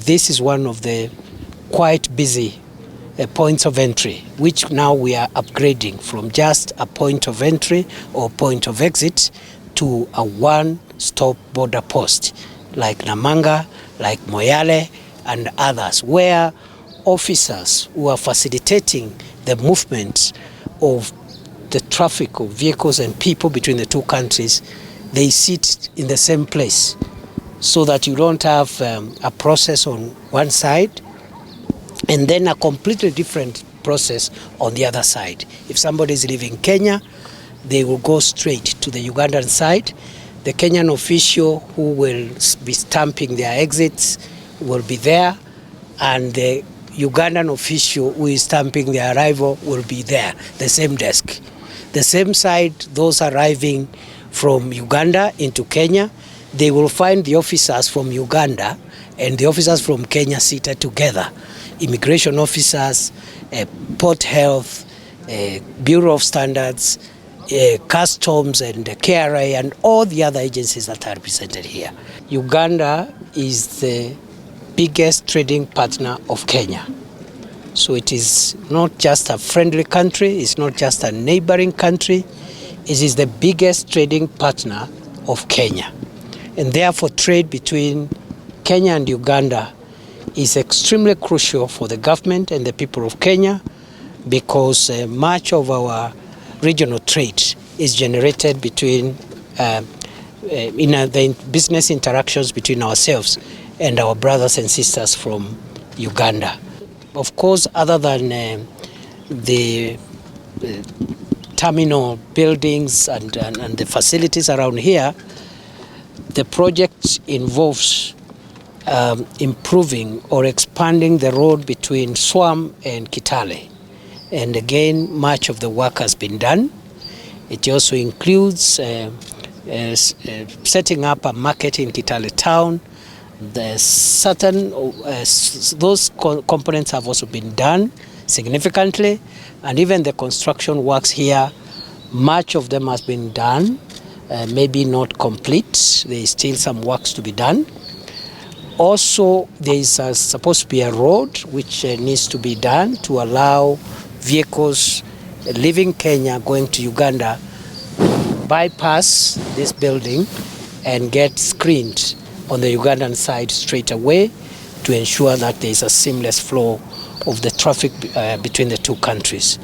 this is one of the quite busy points of entry, which now we are upgrading from just a point of entry or point of exit to a one-stop border post like Namanga, like Moyale and others, where officers who are facilitating the movement of the traffic of vehicles and people between the two countries, they sit in the same place, so that you don't have a process on one side and then a completely different process on the other side. If somebody is leaving Kenya, they will go straight to the Ugandan side. The Kenyan official who will be stamping their exits will be there, and the Ugandan official who is stamping their arrival will be there, the same desk. The same side, those arriving from Uganda into Kenya, they will find the officers from Uganda and the officers from Kenya seated together. Immigration officers, Port Health, Bureau of Standards, Customs and KRA and all the other agencies that are represented here. Uganda is the biggest trading partner of Kenya. So it is not just a friendly country, it's not just a neighboring country, it is the biggest trading partner of Kenya. And therefore trade between Kenya and Uganda is extremely crucial for the government and the people of Kenya, because much of our regional trade is generated between in the business interactions between ourselves and our brothers and sisters from Uganda. Of course, other than the terminal buildings and the facilities around here, the project involves improving or expanding the road between Suam and Kitale. And again, much of the work has been done. It also includes setting up a market in Kitale town. Those components have also been done significantly, and even the construction works here, much of them has been done, maybe not complete. There is still some works to be done. Also, there is supposed to be a road which needs to be done to allow vehicles leaving Kenya going to Uganda bypass this building and get screened on the Ugandan side straight away to ensure that there is a seamless flow of the traffic between the two countries.